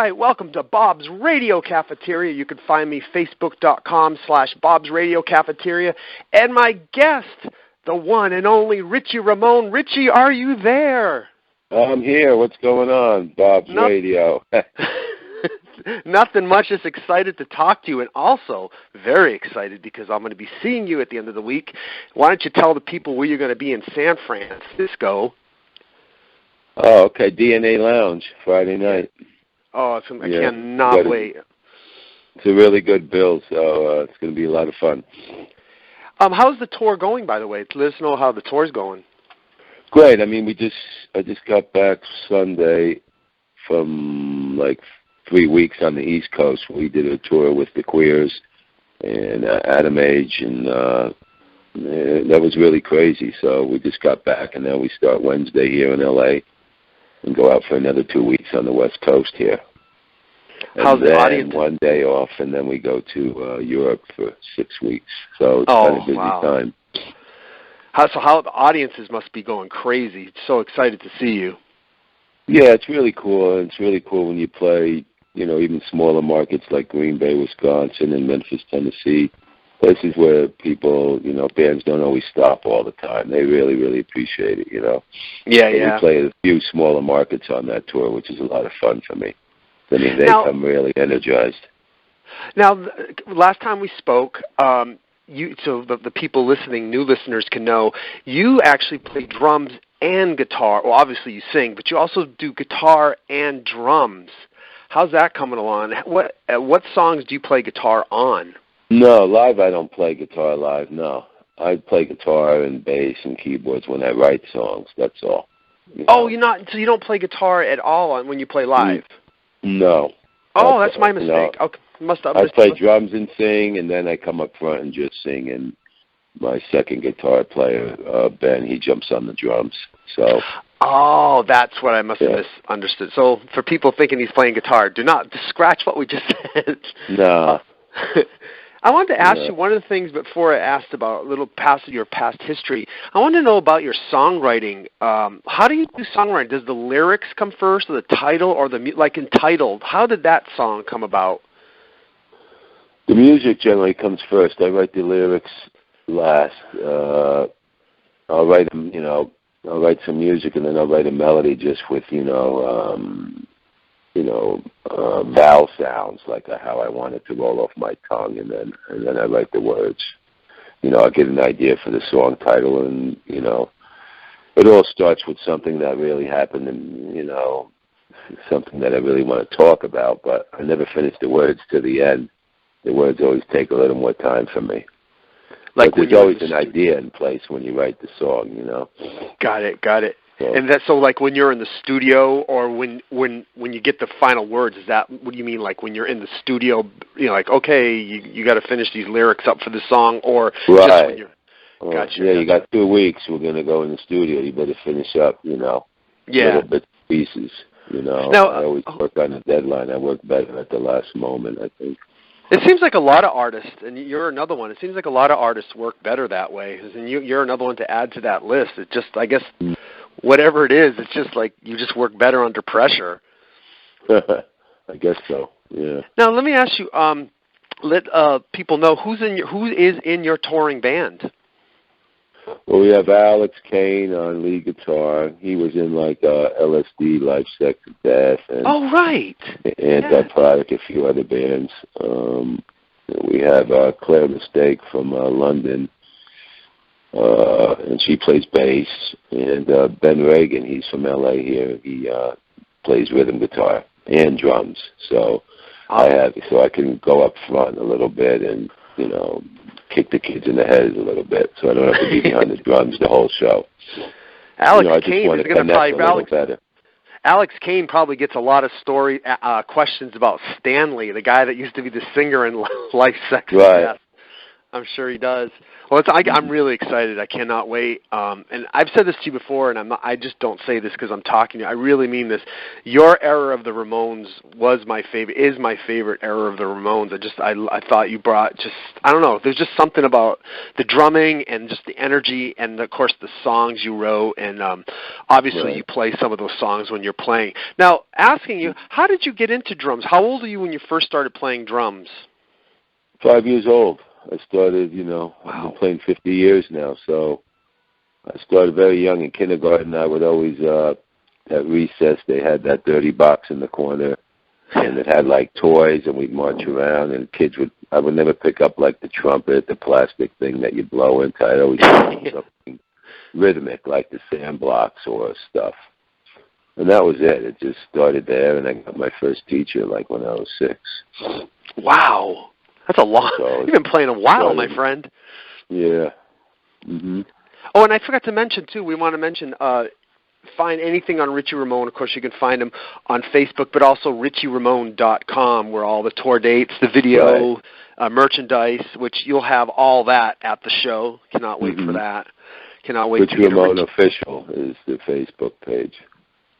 right, welcome to Bob's Radio Cafeteria. You can find me facebook.com/Bob's Radio Cafeteria. And my guest, the one and only Richie Ramone. Richie, are you there? I'm here. What's going on, Bob's Radio? Nothing much. Just excited to talk to you, and also very excited because I'm going to be seeing you at the end of the week. Why don't you tell the people where you're going to be in San Francisco? Oh, okay. DNA Lounge, Friday night. Oh, I cannot wait. It's a really good bill, so it's going to be a lot of fun. How's the tour going, by the way? Let us know how the tour's going. Great. I mean, I just got back Sunday from like 3 weeks on the East Coast. We did a tour with the Queers and Adam Age, and that was really crazy. So we just got back, and now we start Wednesday here in L.A. and go out for another 2 weeks on the West Coast here. How's the audience? 1 day off, and then we go to Europe for 6 weeks. So it's kind of a busy time. How the audiences must be going crazy. So excited to see you. Yeah, it's really cool. It's really cool when you play, even smaller markets like Green Bay, Wisconsin, and Memphis, Tennessee. Places where people, bands don't always stop all the time. They really, really appreciate it, Yeah. We play a few smaller markets on that tour, which is a lot of fun for me. I mean, they come really energized. Now, last time we spoke, so the people listening, new listeners can know, you actually play drums and guitar. Well, obviously you sing, but you also do guitar and drums. How's that coming along? What songs do you play guitar on? No, live I don't play guitar live, no. I play guitar and bass and keyboards when I write songs, that's all. Oh, so you don't play guitar at all when you play live? No. Oh, that's my mistake. Okay. I play drums and sing, and then I come up front and just sing, and my second guitar player, Ben, he jumps on the drums. So. Oh, that's what I must have misunderstood. So for people thinking he's playing guitar, do not scratch what we just said. No. I wanted to ask you one of the things before I asked about a little past your past history. I wanted to know about your songwriting. How do you do songwriting? Does the lyrics come first, or the title, or like Entitled? How did that song come about? The music generally comes first. I write the lyrics last. I'll write them, I'll write some music, and then I'll write a melody just with, vowel sounds, like how I want it to roll off my tongue, and then I write the words. I'll get an idea for the song title, and, it all starts with something that really happened, and, something that I really want to talk about, but I never finish the words to the end. The words always take a little more time for me. Like there's always an idea in place when you write the song, Got it. So, and that's so like when you're in the studio, or when you get the final words, is that what do you mean? Like when you're in the studio, like okay, you got to finish these lyrics up for the song, or right? Just when you're, gotcha. Yeah, you got 2 weeks. We're gonna go in the studio. You better finish up, little bits pieces. Now, I always work on a deadline. I work better at the last moment, I think. It seems like a lot of artists, and you're another one. It seems like a lot of artists work better that way, and you're another one to add to that list. It just, I guess, whatever it is, it's just like you just work better under pressure. I guess so. Yeah. Now let me ask you. Let people know who is in your touring band. Well, we have Alex Kane on lead guitar. He was in like LSD, Life, Sex, and Death, and right, Anti-Product, a few other bands. We have Claire Mistake from London, and she plays bass. And Ben Reagan, he's from LA here. He plays rhythm guitar and drums. So I can go up front a little bit and kick the kids in the head a little bit, so I don't have to be behind the drums the whole show. Alex Kane is going to probably better. Alex Kane probably gets a lot of questions about Stanley, the guy that used to be the singer in Life, Sex, and Death. I'm sure he does. Well, I'm really excited. I cannot wait. And I've said this to you before, and I just don't say this because I'm talking to you. I really mean this. Your era of the Ramones is my favorite era of the Ramones. I thought you brought I don't know. There's just something about the drumming and just the energy, and of course the songs you wrote, and obviously you play some of those songs when you're playing. Now, asking you, how did you get into drums? How old are you when you first started playing drums? 5 years old. I started, I've been playing 50 years now, so I started very young in kindergarten. I would always, at recess, they had that dirty box in the corner, and it had, like, toys, and we'd march around, and I would never pick up, like, the trumpet, the plastic thing that you blow into. I'd always do something rhythmic, like the sand blocks or stuff. And that was it. It just started there, and I got my first teacher, like, when I was 6. Wow. That's a long. You've been playing a while, my friend. Yeah. Mm-hmm. Oh, and I forgot to mention too. We want to mention find anything on Richie Ramone. Of course, you can find him on Facebook, but also richieramone.com, where all the tour dates, the video, merchandise, which you'll have all that at the show. Cannot wait for that. Cannot wait. Richie Ramone Official is the Facebook page.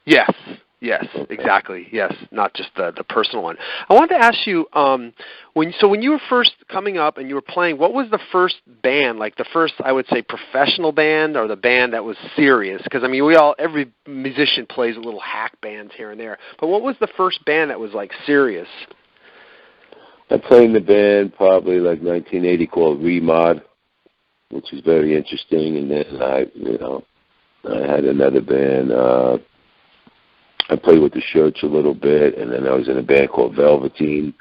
Yes. Yes, okay. Exactly. Yes, not just the personal one. I wanted to ask you, when you were first coming up and you were playing, what was the first band, like the first, I would say, professional band or the band that was serious? Because, I mean, every musician plays little hack bands here and there. But what was the first band that was, like, serious? I played in the band probably like 1980 called Remod, which was very interesting. And then I had another band. I played with the Church a little bit, and then I was in a band called Velveteen.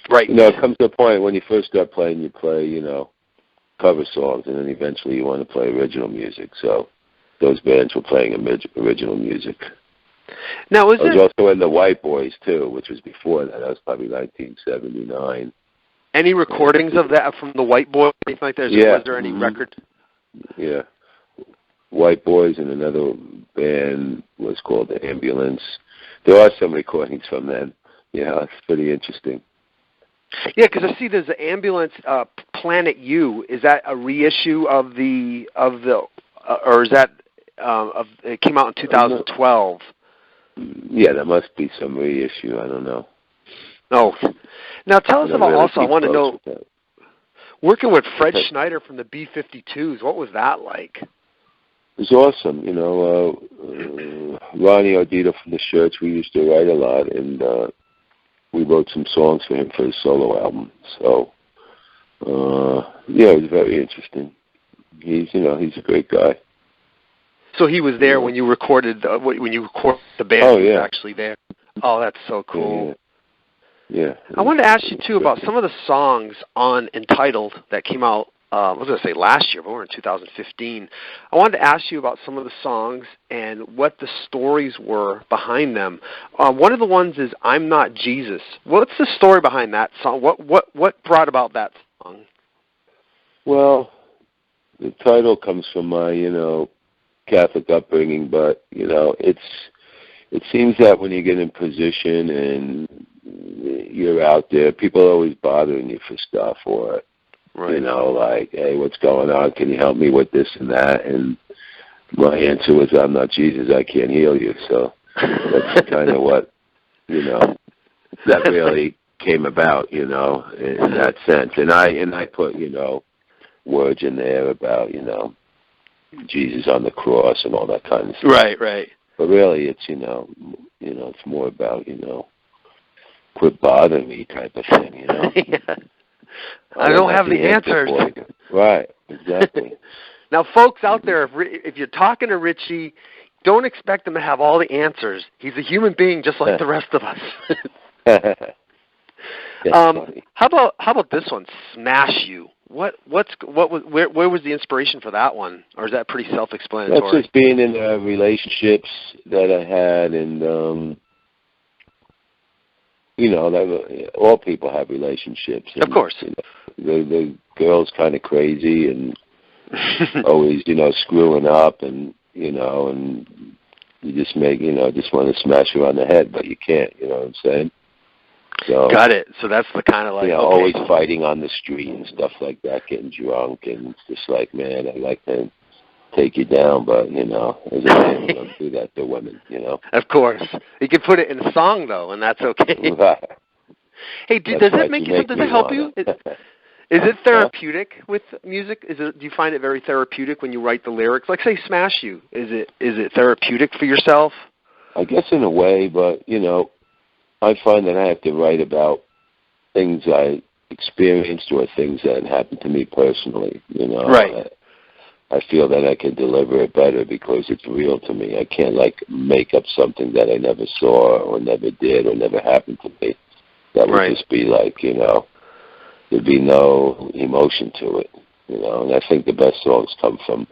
Right. It comes to a point when you first start playing, you play, cover songs, and then eventually you want to play original music. So those bands were playing original music. Now, I was also in the White Boys, too, which was before that. That was probably 1979. Any recordings of that from the White Boys, anything like that? Yeah. Was there any record? Yeah. White Boys, and another band was called The Ambulance. There are some recordings from them. It's pretty interesting. Yeah, because I see there's the Ambulance, Planet U. Is that a reissue of the or is that it came out in 2012? Yeah, there must be some reissue. I don't know. Oh, now tell us about. Also, I want to know. Working with Fred Okay. Schneider from the B-52s, what was that like? It was awesome. Ronnie Ardito from the Church, we used to write a lot, and we wrote some songs for him for his solo album. So, it was very interesting. He's a great guy. So he was there when you recorded the band. Oh, He was yeah. actually there. Oh, that's so cool. Yeah. I wanted to ask you too about some of the songs on Entitled that came out. I was going to say last year, but we're in 2015. I wanted to ask you about some of the songs and what the stories were behind them. One of the ones is "I'm Not Jesus." What's the story behind that song? What brought about that song? Well, the title comes from my Catholic upbringing, but it seems that when you get in position and you're out there, people are always bothering you for stuff, or right. Like, hey, what's going on? Can you help me with this and that? And my answer was, I'm not Jesus. I can't heal you. So that's kind of what that really came about, in that sense. And I put words in there about Jesus on the cross and all that kind of stuff. Right. But really, it's it's more about quit bothering me type of thing. Yeah. I don't have the answers. Right, exactly. Now, folks out there, if you're talking to Richie, don't expect him to have all the answers. He's a human being just like the rest of us. How about this one, "Smash You"? Where was the inspiration for that one, or is that pretty self-explanatory? That's just being in relationships that I had, and that all people have relationships. And, of course. The girl's kind of crazy and always, screwing up, and and you just just want to smash her on the head, but you can't. You know what I'm saying? So got it. So that's the kind of like, okay. always fighting on the street and stuff like that, getting drunk, and it's just like, man, I like to take you down, but as a man, we don't do that to women, Of course, you can put it in a song though, and that's okay. Right. Hey, does it make you? Does it help you? Is it therapeutic with music? Do you find it very therapeutic when you write the lyrics? Like, say, "Smash You." Is it therapeutic for yourself? I guess in a way, but I find that I have to write about things I experienced or things that happened to me personally. Right. I feel that I can deliver it better because it's real to me. I can't make up something that I never saw or never did or never happened to me. That would just be like, there'd be no emotion to it, And I think the best songs come from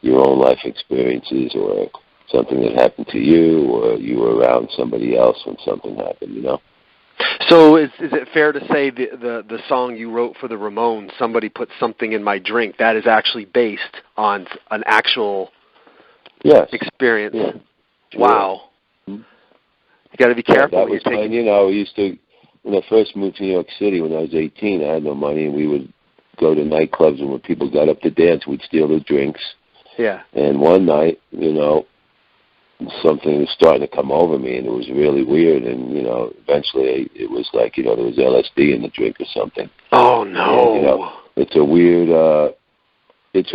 your own life experiences or something that happened to you or you were around somebody else when something happened, So is it fair to say the song you wrote for the Ramones, "Somebody Put Something in My Drink," that is actually based on an actual experience? Yeah. Sure. Wow. Mm-hmm. You got to be careful. That was fun. We used to, when I first moved to New York City when I was 18, I had no money, and we would go to nightclubs, and when people got up to dance, we'd steal their drinks. Yeah. And one night, something was starting to come over me, and it was really weird. And eventually, it was like there was LSD in the drink or something. Oh no! And, it's a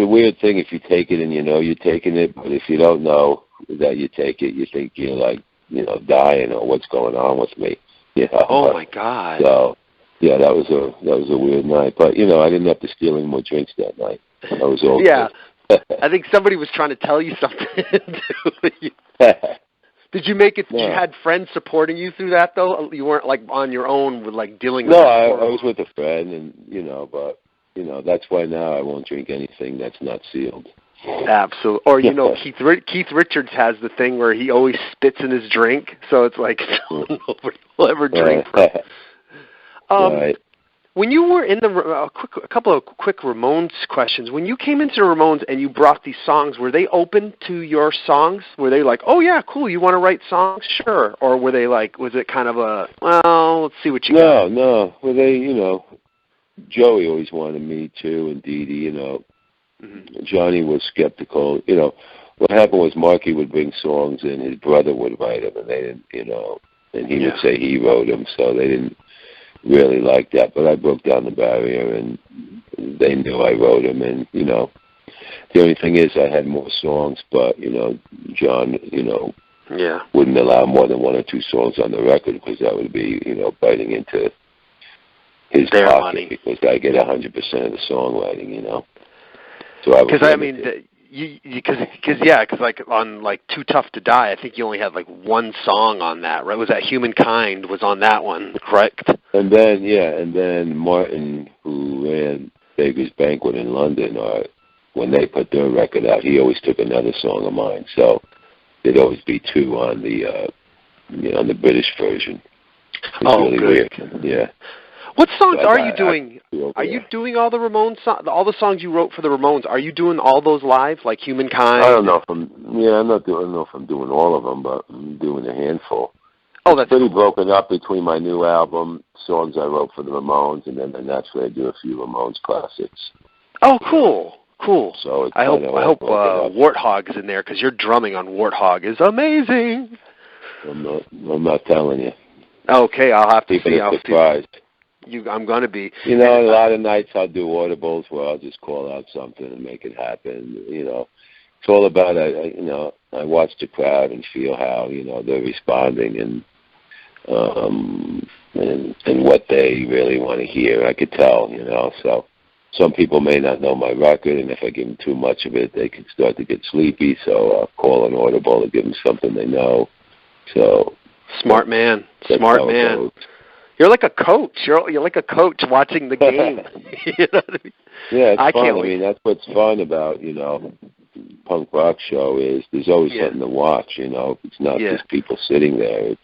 weird thing if you take it and you're taking it, but if you don't know that you take it, you think you're like dying or what's going on with me. Oh my God! So yeah, that was a weird night. But I didn't have to steal any more drinks that night. I was all yeah. I think somebody was trying to tell you something. Did you make it? No. You had friends supporting you through that, though. You weren't like on your own with dealing with. No, I was with a friend, and but that's why now I won't drink anything that's not sealed. Absolutely. Or Keith Richards has the thing where he always spits in his drink, so it's like nobody will ever drink from. Right. When you were in a couple of quick Ramones questions. When you came into the Ramones and you brought these songs, were they open to your songs? Were they like, "Oh yeah, cool, you want to write songs? Sure." Or were they like, was it kind of a, "Well, let's see what you got"? No. Well, they, Joey always wanted me to, and Dee Dee, Mm-hmm. Johnny was skeptical. What happened was Marky would bring songs and his brother would write them, and they didn't, and he would say he wrote them, so they didn't really like that. But I broke down the barrier, and they knew I wrote them, and, the only thing is I had more songs, but, John, wouldn't allow more than one or two songs on the record because that would be, biting into his their pocket money. Because I get 100% of the songwriting, So because like on Too Tough to Die, I think you only had one song on that, right? Was that Humankind was on that one, correct? And then Martin, who ran Baker's Banquet in London, when they put their record out, he always took another song of mine. So there'd always be two on the British version. It's really good. Weird. Yeah. What songs are you doing? Are you doing all the Ramones all the songs you wrote for the Ramones? Are you doing all those live, like Humankind? I don't know if I don't know if I'm doing all of them, but I'm doing a handful. Oh, that's pretty cool. Broken up between my new album, songs I wrote for the Ramones, and then naturally I do a few Ramones classics. Oh, cool. So I hope Warthog's in there because your drumming on Warthog is amazing. I'm not telling you. Okay, I'll have to see. I'll surprised. I'm going to be. A lot of nights I'll do audibles where I'll just call out something and make it happen. It's all about I watch the crowd and feel how they're responding and what they really want to hear. I could tell, So some people may not know my record, and if I give them too much of it, they can start to get sleepy. So I'll call an audible to give them something they know. So smart man. You're like a coach. You're like a coach watching the game. You know what I mean? Yeah, it's fun. Can't wait. I mean, that's what's fun about, punk rock show is there's always something to watch, It's not just people sitting there.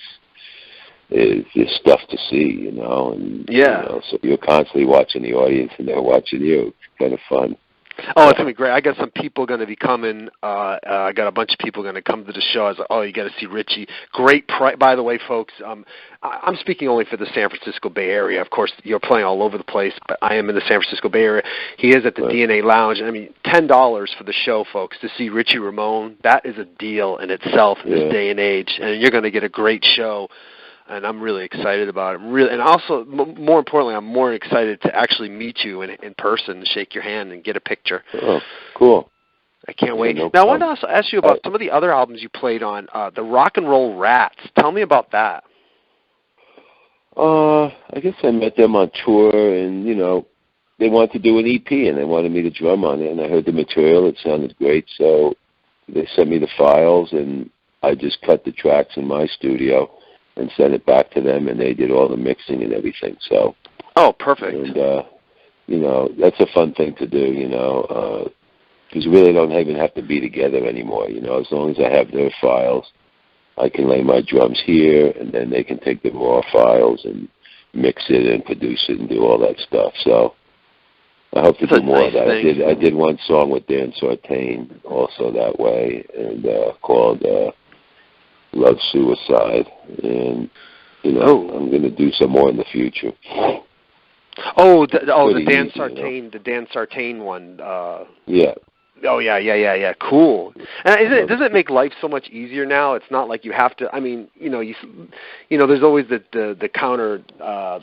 It's just stuff to see, And, so you're constantly watching the audience and they're watching you. It's kind of fun. Oh, it's going to be great. I got some people going to be coming. I got a bunch of people going to come to the show. I was like, oh, you got to see Richie. Great price. By the way, folks, I'm speaking only for the San Francisco Bay Area. Of course, you're playing all over the place, but I am in the San Francisco Bay Area. He is at the DNA Lounge. I mean, $10 for the show, folks, to see Richie Ramone. That is a deal in itself in this day and age, and you're going to get a great show. And I'm really excited about it. And also, more importantly, I'm more excited to actually meet you in person, shake your hand, and get a picture. Oh, cool. I can't wait. No Now, I wanted to also ask you about some of the other albums you played on, the Rock and Roll Rats. Tell me about that. I guess I met them on tour, and, they wanted to do an EP, and they wanted me to drum on it, and I heard the material. It sounded great, so they sent me the files, and I just cut the tracks in my studio and sent it back to them, and they did all the mixing and everything. So, perfect. And that's a fun thing to do. Because we really don't even have to be together anymore. As long as I have their files, I can lay my drums here, and then they can take the raw files and mix it and produce it and do all that stuff. So, I hope to do more of that. I did one song with Dan Sartain also that way, and called Love Suicide, and I'm going to do some more in the future. The Dan Sartain, the Dan Sartain one. Yeah. Oh yeah. Cool. And does it make life so much easier now? It's not like you have to. I mean, there's always the counter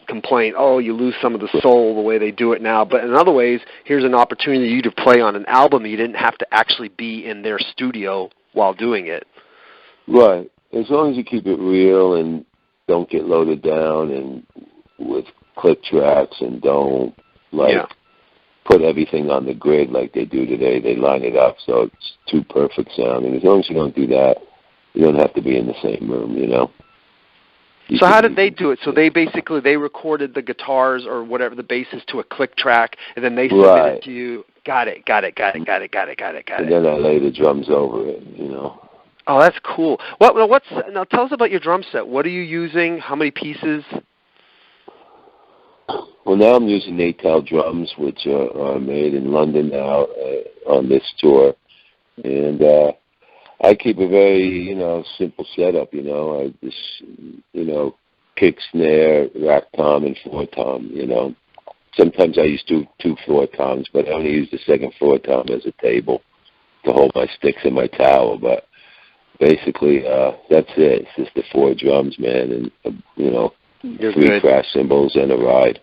complaint. Oh, you lose some of the soul the way they do it now. But in other ways, here's an opportunity for you to play on an album you didn't have to actually be in their studio while doing it. Right. As long as you keep it real and don't get loaded down and with click tracks and don't put everything on the grid like they do today. They line it up so it's too perfect sounding. As long as you don't do that, you don't have to be in the same room, So how did they do it? So they recorded the guitars or whatever, the basses to a click track, and then they submitted it to you. Got it. And then I lay the drums over it, Oh, that's cool. Now tell us about your drum set. What are you using? How many pieces? Well, now I'm using Natal drums, which are made in London now on this tour. And I keep a very, simple setup, I just, kick, snare, rack tom, and floor tom, Sometimes I use two floor toms, but I only use the second floor tom as a table to hold my sticks and my towel. But basically, that's it. It's just the 4 drums, man, and, 3 crash cymbals and a ride.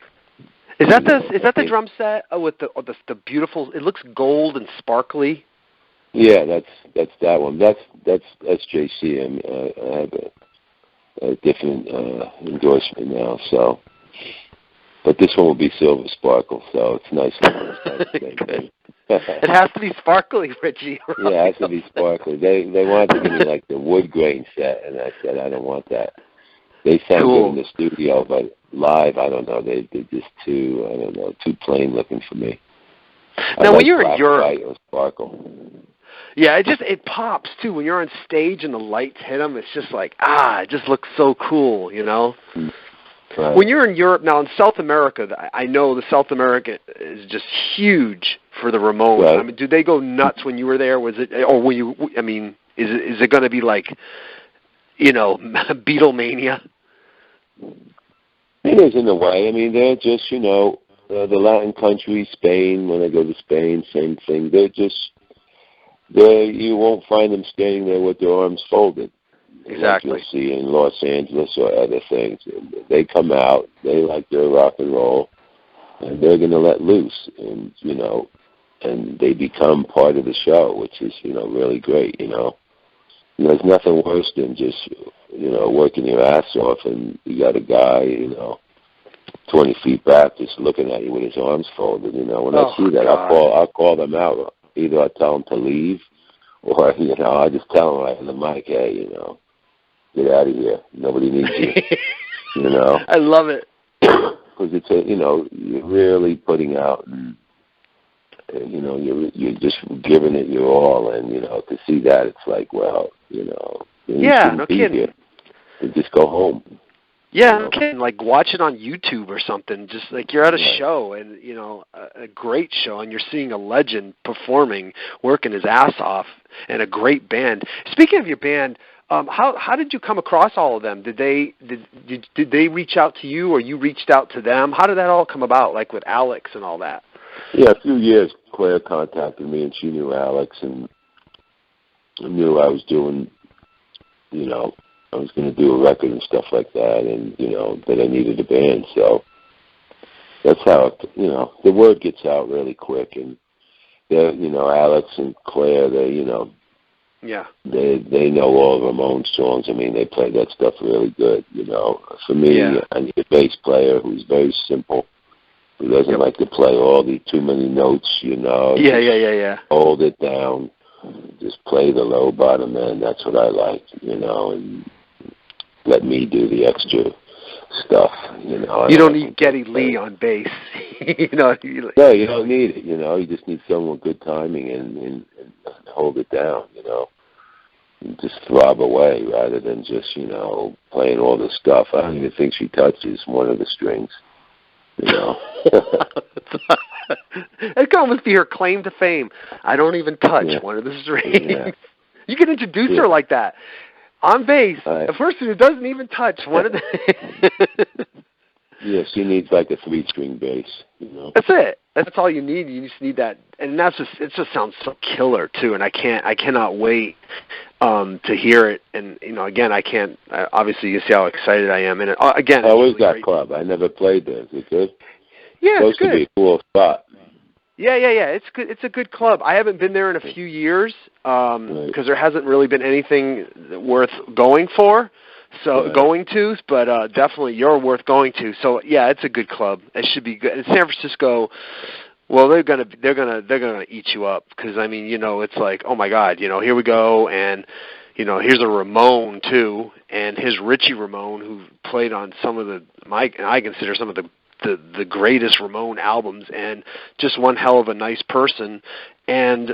Is that the drum set with the beautiful? It looks gold and sparkly. Yeah, that's that one. That's SJC. I have a different endorsement now. So, but this one will be silver sparkle. So it's nice. It has to be sparkly, Richie. Yeah, it has to be sparkly. They wanted to give me like the wood grain set, and I said I don't want that. They sound good in the studio, but live, I don't know. They're just too plain looking for me. Now, when you're in Europe, or sparkle. Yeah, it pops too when you're on stage and the lights hit them. It's just like it just looks so cool, Right. When you're in Europe now, in South America, I know the South America is just huge for the Ramones. Right. I mean, did they go nuts when you were there? Was it, or when you? I mean, is it going to be like, Beatlemania? It is in a way. I mean, they're just, the Latin countries, Spain, when I go to Spain, same thing. You won't find them standing there with their arms folded. Exactly. Like you'll see in Los Angeles or other things. They come out, they like their rock and roll, and they're going to let loose, and, and they become part of the show, which is, really great, There's nothing worse than just, working your ass off and you got a guy, 20 feet back just looking at you with his arms folded, When I see that, I'll call them out. Either I tell them to leave or, I just tell them right on the mic, hey, get out of here. Nobody needs you, I love it. Because it's you're really putting out and, you're just giving it your all, and to see that, it's like, well, yeah, no kidding. Here. And just go home. Yeah, You I'm know? kidding. Like, watch it on YouTube or something. Just like you're at a Right. show, and a great show, and you're seeing a legend performing, working his ass off, and a great band. Speaking of your band, how did you come across all of them? Did they reach out to you, or you reached out to them? How did that all come about? Like with Alex and all that. Yeah, a few years, Claire contacted me, and she knew Alex, and knew I was doing, I was going to do a record and stuff like that, and, that I needed a band. So that's how, the word gets out really quick. And, Alex and Claire, Yeah. they know all Ramones songs. I mean, they play that stuff really good, For me, Yeah. I need a bass player who's very simple, who doesn't like to play all the too many notes, Yeah. Hold it down. Just play the low bottom end. That's what I like, and let me do the extra stuff, You don't need Geddy Lee on bass. No, you don't need it, You just need someone with good timing and hold it down, And just throb away rather than just, playing all the stuff. I don't even think she touches one of the strings, That could almost be her claim to fame. I don't even touch one of the strings. Yeah. You can introduce her like that. On bass, Right. a person who doesn't even touch one of the... Yeah, she needs like a 3-string bass, That's it. That's all you need. You just need that, and it just sounds so killer too. And I cannot wait to hear it. And again, obviously, you see how excited I am. And again, how is really that great. club? I never played there. Is it good? Yeah, It's supposed to be a cool spot. Yeah. It's good. It's a good club. I haven't been there in a few years because there hasn't really been anything worth going for. So going to, but definitely you're worth going to. So yeah, it's a good club. It should be good. And San Francisco, well, they're gonna eat you up because I mean, it's like, oh my God, here we go, and here's a Ramone too, and here's Richie Ramone who played on some of I consider some of the greatest Ramone albums, and just one hell of a nice person, and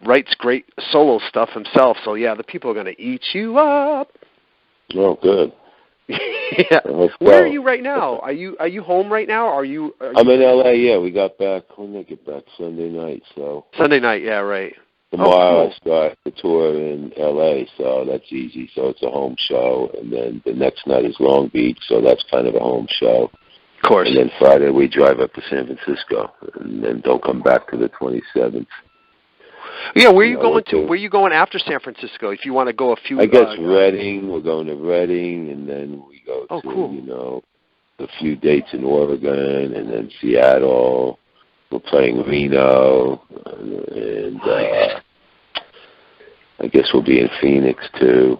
writes great solo stuff himself. So yeah, the people are gonna eat you up. Oh, good. Yeah. Where are you right now? Are you home right now? Are you I'm in L.A., yeah. We got back, when did I get back? Sunday night, so. Sunday night, yeah, right. Tomorrow I start the tour in L.A., so that's easy. So it's a home show. And then the next night is Long Beach, so that's kind of a home show. Of course. And then Friday we drive up to San Francisco, and then don't come back to the 27th. Yeah, where are you going to? Where are you going after San Francisco? If you want to go a few. I guess Reading. We're going to Reading, and then we go to cool. A few dates in Oregon, and then Seattle. We're playing Reno, and I guess we'll be in Phoenix too.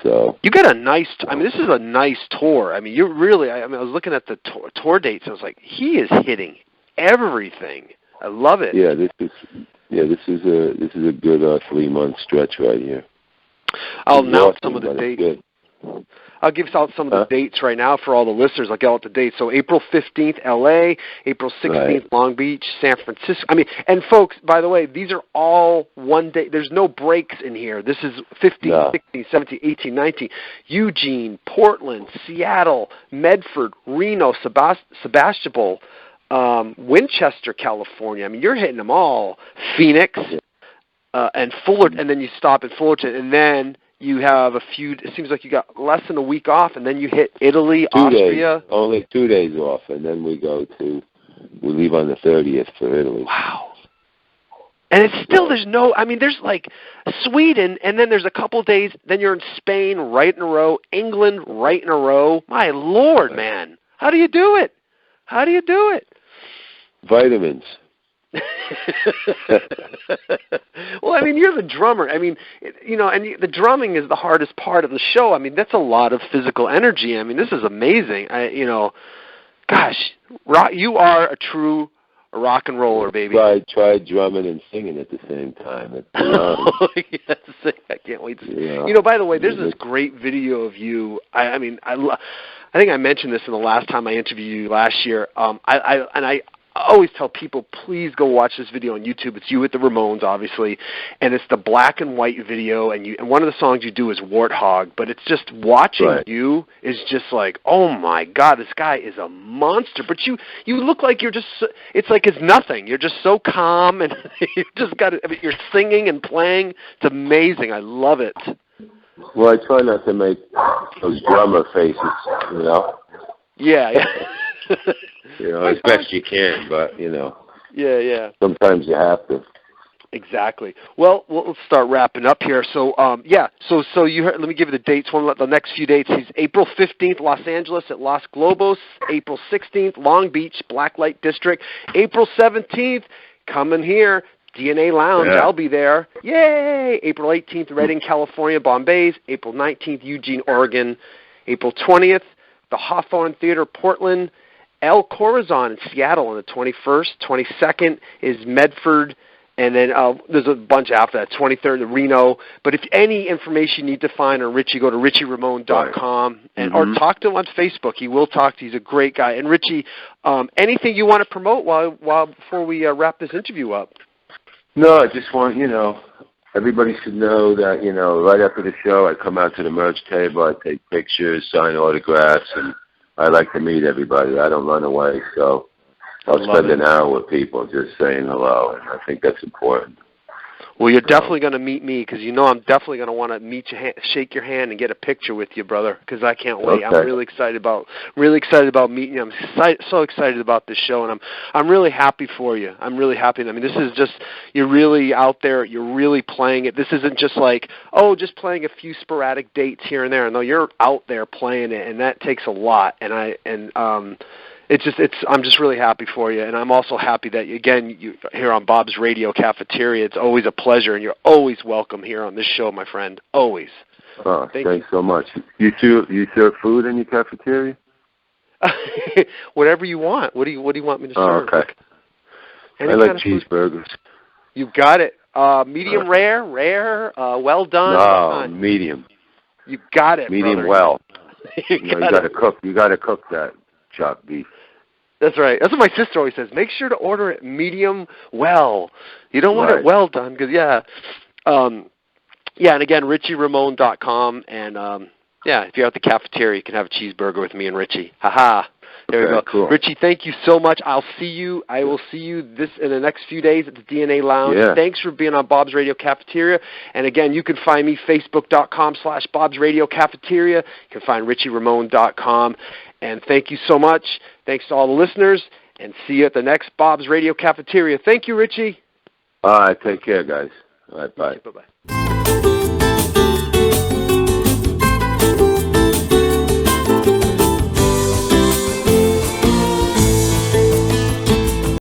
So you got a nice. I mean, this is a nice tour. I mean, you're really. I was looking at the tour dates. And I was like, he is hitting everything. I love it. Yeah, this is a good 3-month stretch right here. I'll announce some of the dates. I'll give out some of the dates right now for all the listeners. I'll get out the dates. So April 15th, L.A., April 16th, Long Beach, San Francisco. I mean, and folks, by the way, these are all one day. There's no breaks in here. This is 15, 16, 17, 18, 19. Eugene, Portland, Seattle, Medford, Reno, Sebastopol, Winchester, California. I mean, you're hitting them all. Phoenix, and Fullerton, and then you stop at Fullerton, and then you have a few. It seems like you got less than a week off, and then you hit Italy, Austria. Only 2 days off, and then we leave on the 30th for Italy. Wow. And it's still, there's like Sweden, and then there's a couple days, then you're in Spain right in a row, England right in a row. My Lord, man. How do you do it? Vitamins. Well, I mean, you're the drummer. I mean, and the drumming is the hardest part of the show. I mean, that's a lot of physical energy. I mean, this is amazing. Gosh, you are a true rock and roller, baby. Try drumming and singing at the same time. Yes, I can't wait to see. By the way, there's this great video of you. I think I mentioned this in the last time I interviewed you last year. always tell people, please go watch this video on YouTube. It's you with the Ramones, obviously, and it's the black and white video, and one of the songs you do is Warthog, but it's just watching you is just like, oh my God, this guy is a monster. But you look like you're just, it's like it's nothing. You're just so calm, and you just got it. I mean, you're singing and playing. It's amazing. I love it. Well, I try not to make those drummer faces, you know. Yeah. You know, as best you can, but, you know. Yeah. Sometimes you have to. Exactly. Well, let's start wrapping up here. So, So you heard. Let me give you the dates. The next few dates. He's April 15th, Los Angeles at Los Globos. April 16th, Long Beach, Blacklight District. April 17th, coming here, DNA Lounge. Yeah. I'll be there. Yay! April 18th, Redding, California, Bombay's. April 19th, Eugene, Oregon. April 20th, the Hawthorne Theater, Portland. El Corazon in Seattle on the 21st. 22nd is Medford. And then there's a bunch after that, 23rd, Reno. But if any information you need to find on Richie, go to richieramone.com and or talk to him on Facebook. He will talk to you. He's a great guy. And Richie, anything you want to promote before we wrap this interview up? No, I just want, everybody should know that, right after the show, I come out to the merch table, I take pictures, sign autographs, and I like to meet everybody. I don't run away, so I'll spend an hour with people just saying hello, and I think that's important. Well, you're definitely going to meet me because I'm definitely going to want to meet you, shake your hand, and get a picture with you, brother. Because I can't wait. Okay. I'm really excited about meeting you. I'm so excited about this show, and I'm really happy for you. I'm really happy. I mean, this is just you're really out there. You're really playing it. This isn't just like just playing a few sporadic dates here and there. No, you're out there playing it, and that takes a lot. I'm just really happy for you, and I'm also happy that, again, you here on Bob's Radio Cafeteria. It's always a pleasure, and you're always welcome here on this show, my friend. Always. Oh, thanks so much. You serve food in your cafeteria? Whatever you want. What do you want me to serve? Oh, okay. I like cheeseburgers. You got it. Medium rare, well done. No, medium. You got it, medium brother. Well. You got to cook. You got to cook that chopped beef. That's right. That's what my sister always says. Make sure to order it medium well. You don't want it well done because, and again, richieramone.com. And, if you're at the cafeteria, you can have a cheeseburger with me and Richie. Ha-ha. There we go. Cool. Richie, thank you so much. I will see you in the next few days at the DNA Lounge. Yeah. Thanks for being on Bob's Radio Cafeteria. And again, you can find me, facebook.com/Bob's Radio Cafeteria. You can find richieramone.com. And thank you so much. Thanks to all the listeners. And see you at the next Bob's Radio Cafeteria. Thank you, Richie. All right. Take care, guys. All right. Bye. Bye-bye.